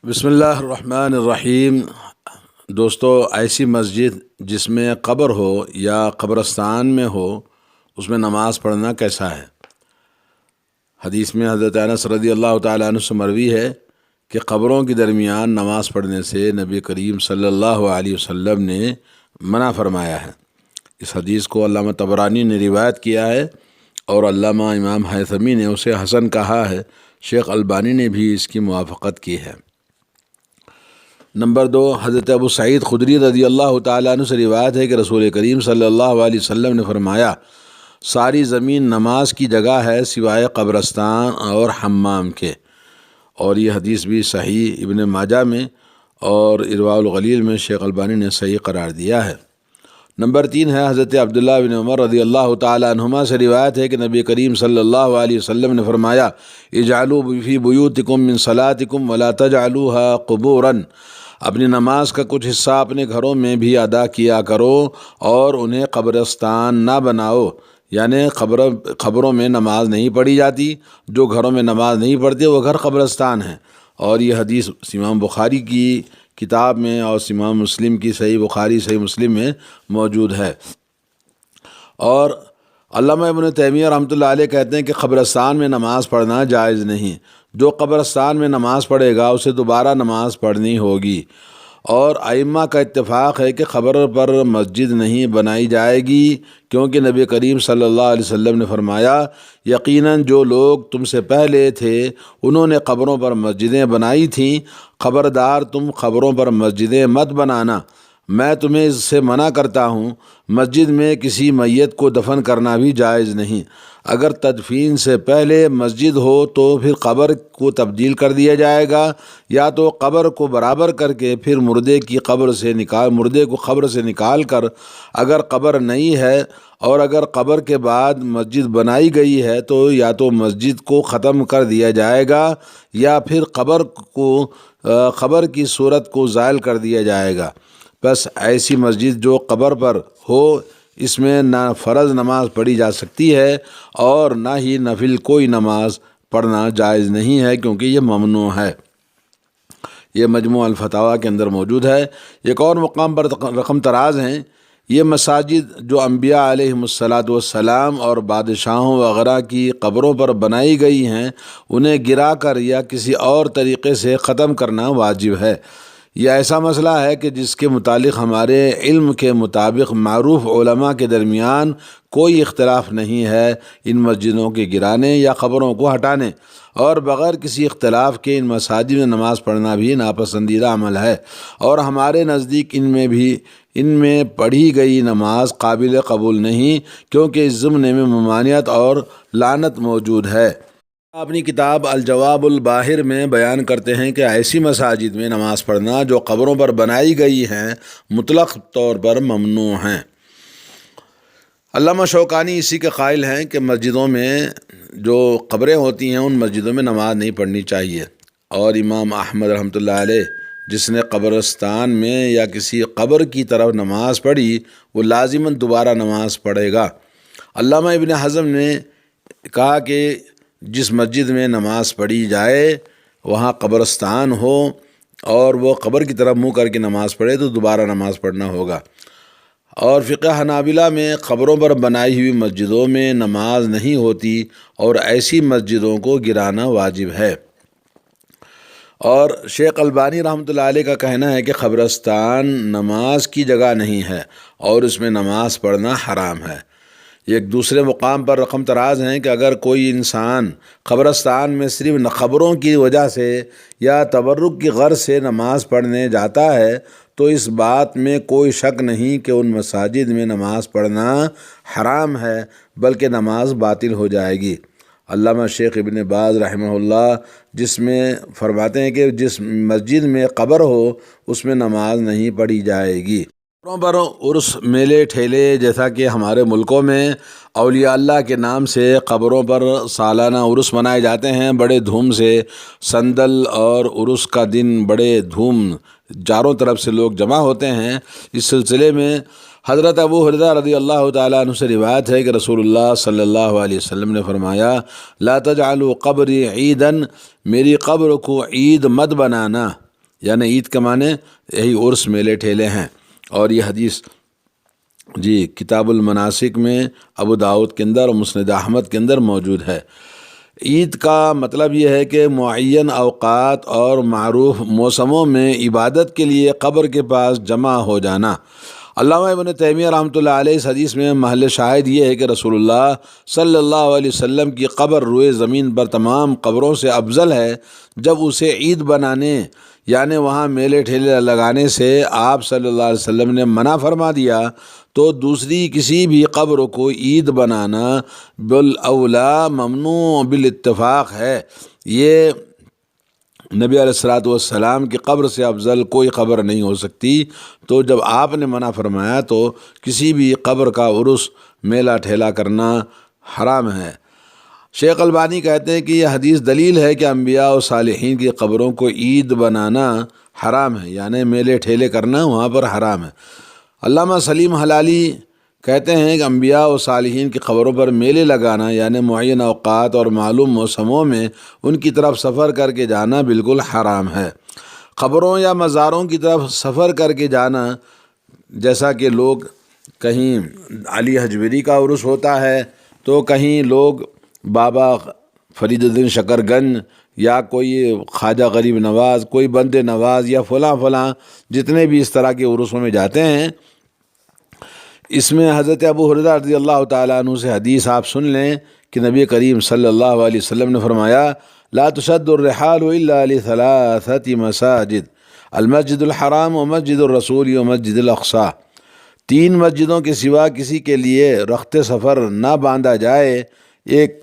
بسم اللہ الرحمن الرحیم۔ دوستو، ایسی مسجد جس میں قبر ہو یا قبرستان میں ہو اس میں نماز پڑھنا کیسا ہے؟ حدیث میں حضرت انس رضی اللہ تعالیٰ عنہ سے مروی ہے کہ قبروں کے درمیان نماز پڑھنے سے نبی کریم صلی اللہ علیہ وسلم نے منع فرمایا ہے۔ اس حدیث کو علامہ طبرانی نے روایت کیا ہے اور علامہ امام حیثمی نے اسے حسن کہا ہے۔ شیخ البانی نے بھی اس کی موافقت کی ہے۔ نمبر 2، حضرت ابو سعید خدری رضی اللہ تعالیٰ عنہ سے روایت ہے کہ رسول کریم صلی اللہ علیہ وسلم نے فرمایا، ساری زمین نماز کی جگہ ہے سوائے قبرستان اور حمام کے، اور یہ حدیث بھی صحیح ابن ماجہ میں اور ارواء الغلیل میں شیخ البانی نے صحیح قرار دیا ہے۔ نمبر 3 ہے حضرت عبداللہ بن عمر رضی اللہ تعالیٰ عنہما سے روایت ہے کہ نبی کریم صلی اللہ علیہ وسلم نے فرمایا، اجعلوا فی بیوتکم من صلاتکم ولا تجعلوها قبورا، اپنی نماز کا کچھ حصہ اپنے گھروں میں بھی ادا کیا کرو اور انہیں قبرستان نہ بناؤ، یعنی قبروں میں نماز نہیں پڑھی جاتی، جو گھروں میں نماز نہیں پڑھتے وہ گھر قبرستان ہیں۔ اور یہ حدیث امام بخاری کی کتاب میں اور امام مسلم کی صحیح بخاری صحیح مسلم میں موجود ہے۔ اور علامہ ابن تیمیہ رحمۃ اللہ علیہ کہتے ہیں کہ قبرستان میں نماز پڑھنا جائز نہیں۔ جو قبرستان میں نماز پڑھے گا اسے دوبارہ نماز پڑھنی ہوگی۔ اور ائمہ کا اتفاق ہے کہ قبر پر مسجد نہیں بنائی جائے گی، کیونکہ نبی کریم صلی اللہ علیہ وسلم نے فرمایا، یقیناً جو لوگ تم سے پہلے تھے انہوں نے قبروں پر مسجدیں بنائی تھیں، خبردار تم قبروں پر مسجدیں مت بنانا، میں تمہیں اس سے منع کرتا ہوں۔ مسجد میں کسی میت کو دفن کرنا بھی جائز نہیں۔ اگر تدفین سے پہلے مسجد ہو تو پھر قبر کو تبدیل کر دیا جائے گا، یا تو قبر کو برابر کر کے پھر مردے کو قبر سے نکال کر، اگر قبر نہیں ہے اور اگر قبر کے بعد مسجد بنائی گئی ہے تو یا تو مسجد کو ختم کر دیا جائے گا یا پھر قبر کی صورت کو زائل کر دیا جائے گا۔ بس ایسی مسجد جو قبر پر ہو اس میں نہ فرض نماز پڑھی جا سکتی ہے اور نہ ہی نفل کوئی نماز پڑھنا جائز نہیں ہے، کیونکہ یہ ممنوع ہے۔ یہ مجموع الفتاویٰ کے اندر موجود ہے۔ ایک اور مقام پر رقم تراز ہیں، یہ مساجد جو انبیاء علیہم السلام اور بادشاہوں وغیرہ کی قبروں پر بنائی گئی ہیں انہیں گرا کر یا کسی اور طریقے سے ختم کرنا واجب ہے۔ یہ ایسا مسئلہ ہے کہ جس کے متعلق ہمارے علم کے مطابق معروف علماء کے درمیان کوئی اختلاف نہیں ہے۔ ان مسجدوں کے گرانے یا قبروں کو ہٹانے اور بغیر کسی اختلاف کے ان مساجد میں نماز پڑھنا بھی ناپسندیدہ عمل ہے، اور ہمارے نزدیک ان میں پڑھی گئی نماز قابل قبول نہیں، کیونکہ اس ضمن میں ممانعت اور لعنت موجود ہے۔ اپنی کتاب الجواب الباہر میں بیان کرتے ہیں کہ ایسی مساجد میں نماز پڑھنا جو قبروں پر بنائی گئی ہیں مطلق طور پر ممنوع ہیں۔ علامہ شوکانی اسی کے قائل ہیں کہ مسجدوں میں جو قبریں ہوتی ہیں ان مسجدوں میں نماز نہیں پڑھنی چاہیے، اور امام احمد رحمۃ اللہ علیہ جس نے قبرستان میں یا کسی قبر کی طرف نماز پڑھی وہ لازماً دوبارہ نماز پڑھے گا۔ علامہ ابن حزم نے کہا کہ جس مسجد میں نماز پڑھی جائے وہاں قبرستان ہو اور وہ قبر کی طرف منہ کر کے نماز پڑھے تو دوبارہ نماز پڑھنا ہوگا۔ اور فقہ حنابلہ میں قبروں پر بنائی ہوئی مسجدوں میں نماز نہیں ہوتی اور ایسی مسجدوں کو گرانا واجب ہے۔ اور شیخ البانی رحمۃ اللہ علیہ کا کہنا ہے کہ قبرستان نماز کی جگہ نہیں ہے اور اس میں نماز پڑھنا حرام ہے۔ ایک دوسرے مقام پر رقم تراز ہیں کہ اگر کوئی انسان قبرستان میں صرف قبروں کی وجہ سے یا تبرک کی غرض سے نماز پڑھنے جاتا ہے تو اس بات میں کوئی شک نہیں کہ ان مساجد میں نماز پڑھنا حرام ہے، بلکہ نماز باطل ہو جائے گی۔ علامہ شیخ ابن باز رحمہ اللہ جس میں فرماتے ہیں کہ جس مسجد میں قبر ہو اس میں نماز نہیں پڑھی جائے گی۔ قبروں پر عرس میلے ٹھیلے، جیسا کہ ہمارے ملکوں میں اولیاء اللہ کے نام سے قبروں پر سالانہ عرس منائے جاتے ہیں بڑے دھوم سے۔ سندل اور عرس کا دن بڑے دھوم چاروں طرف سے لوگ جمع ہوتے ہیں۔ اس سلسلے میں حضرت ابو ہریرہ رضی اللہ تعالیٰ عنہ سے روایت ہے کہ رسول اللہ صلی اللہ علیہ وسلم نے فرمایا، لا تجعلوا قبری عیداً، میری قبر کو عید مت بنانا۔ یعنی عید کے معنی یہی عرس میلے ٹھیلے ہیں۔ اور یہ حدیث کتاب المناسک میں ابو داؤد کے اندر اور مسند احمد کے اندر موجود ہے۔ عید کا مطلب یہ ہے کہ معین اوقات اور معروف موسموں میں عبادت کے لیے قبر کے پاس جمع ہو جانا۔ علامہ ابن تیمیہ رحمۃ اللہ علیہ اس حدیث میں محل شاہد یہ ہے کہ رسول اللہ صلی اللہ علیہ وسلم کی قبر روئے زمین پر تمام قبروں سے افضل ہے۔ جب اسے عید بنانے یعنی وہاں میلے ٹھیلے لگانے سے آپ صلی اللہ علیہ وسلم نے منع فرما دیا تو دوسری کسی بھی قبر کو عید بنانا بالاولا ممنوع بالاتفاق ہے۔ یہ نبی علیہ الصلوۃ والسلام کی قبر سے افضل کوئی قبر نہیں ہو سکتی۔ تو جب آپ نے منع فرمایا تو کسی بھی قبر کا عرس میلہ ٹھیلا کرنا حرام ہے۔ شیخ البانی کہتے ہیں کہ یہ حدیث دلیل ہے کہ انبیاء و صالحین کی قبروں کو عید بنانا حرام ہے، یعنی میلے ٹھیلے کرنا وہاں پر حرام ہے۔ علامہ سلیم حلالی کہتے ہیں کہ انبیاء و صالحین کی قبروں پر میلے لگانا یعنی معین اوقات اور معلوم موسموں میں ان کی طرف سفر کر کے جانا بالکل حرام ہے۔ قبروں یا مزاروں کی طرف سفر کر کے جانا، جیسا کہ لوگ کہیں علی حجویری کا عرس ہوتا ہے تو کہیں لوگ بابا فرید الدین شکر گنج یا کوئی خواجہ غریب نواز، کوئی بند نواز یا فلاں جتنے بھی اس طرح کے عرسوں میں جاتے ہیں، اس میں حضرت ابو ہریرہ رضی اللہ تعالیٰ عنہ سے حدیث آپ سن لیں کہ نبی کریم صلی اللہ علیہ وسلم نے فرمایا لا تشد الرحال الا لثلاثة مساجد المسجد الحرام ومسجد الرسول ومسجد الاقصی۔ 3 مسجدوں کے سوا کسی کے لیے رخت سفر نہ باندھا جائے، ایک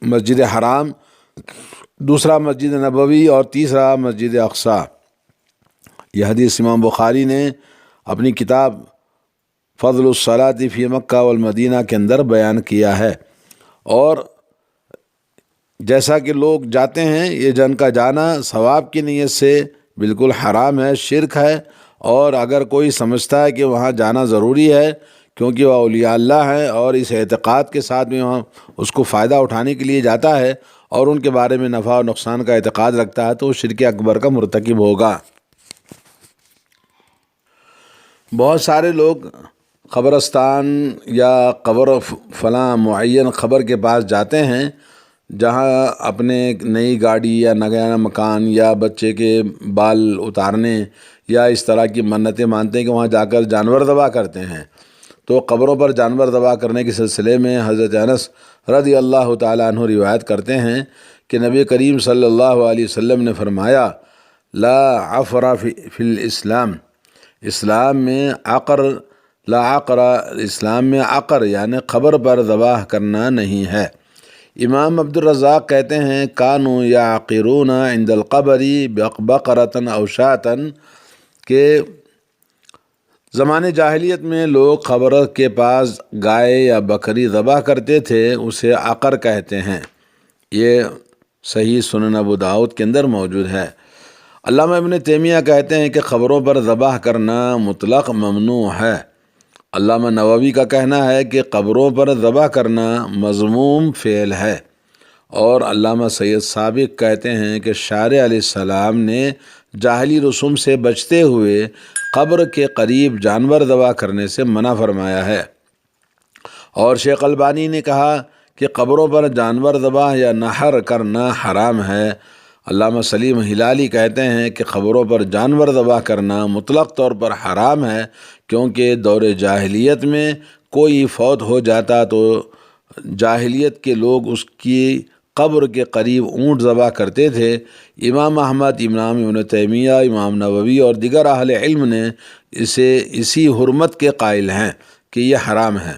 مسجد حرام، دوسرا مسجد نبوی اور تیسرا مسجد اقصی۔ یہ حدیث امام بخاری نے اپنی کتاب فضل الصلاۃ فی مکہ والمدینہ کے اندر بیان کیا ہے۔ اور جیسا کہ لوگ جاتے ہیں، یہ جن کا جانا ثواب کی نیت سے بالکل حرام ہے، شرک ہے۔ اور اگر کوئی سمجھتا ہے کہ وہاں جانا ضروری ہے کیونکہ وہ اولیاء اللہ ہیں اور اس اعتقاد کے ساتھ میں وہاں اس کو فائدہ اٹھانے کے لیے جاتا ہے اور ان کے بارے میں نفع و نقصان کا اعتقاد رکھتا ہے تو وہ شرک اکبر کا مرتکب ہوگا۔ بہت سارے لوگ قبرستان یا قبر فلاں معین قبر کے پاس جاتے ہیں جہاں اپنے نئی گاڑی یا نیا مکان یا بچے کے بال اتارنے یا اس طرح کی منتیں مانتے ہیں کہ وہاں جا کر جانور ذبح کرتے ہیں۔ تو قبروں پر جانور ذبح کرنے کے سلسلے میں حضرت انس رضی اللہ تعالیٰ عنہ روایت کرتے ہیں کہ نبی کریم صلی اللہ علیہ وسلم نے فرمایا لا عفر فی الاسلام، اسلام میں عقر اسلام میں عقر یعنی قبر پر ذبح کرنا نہیں ہے۔ امام عبد الرزاق کہتے ہیں کانوا یعقرون عند القبر بقرۃ او شاۃ، کہ زمانے جاہلیت میں لوگ قبر کے پاس گائے یا بکری ذبح کرتے تھے، اسے عقر کہتے ہیں۔ یہ صحیح سنن ابو داؤد کے اندر موجود ہے۔ علامہ ابن تیمیہ کہتے ہیں کہ قبروں پر ذبح کرنا مطلق ممنوع ہے۔ علامہ نووی کا کہنا ہے کہ قبروں پر ذبح کرنا مذموم فعل ہے۔ اور علامہ سید سابق کہتے ہیں کہ شارع علیہ السلام نے جاہلی رسوم سے بچتے ہوئے قبر کے قریب جانور ذبح کرنے سے منع فرمایا ہے۔ اور شیخ البانی نے کہا کہ قبروں پر جانور ذبح یا نحر کرنا حرام ہے۔ علامہ سلیم ہلالی کہتے ہیں کہ قبروں پر جانور ذبح کرنا مطلق طور پر حرام ہے، کیونکہ دور جاہلیت میں کوئی فوت ہو جاتا تو جاہلیت کے لوگ اس کی قبر کے قریب اونٹ ذبح کرتے تھے۔ امام احمد، امام ابن تیمیہ، امام نووی اور دیگر اہل علم نے اسے اسی حرمت کے قائل ہیں کہ یہ حرام ہے۔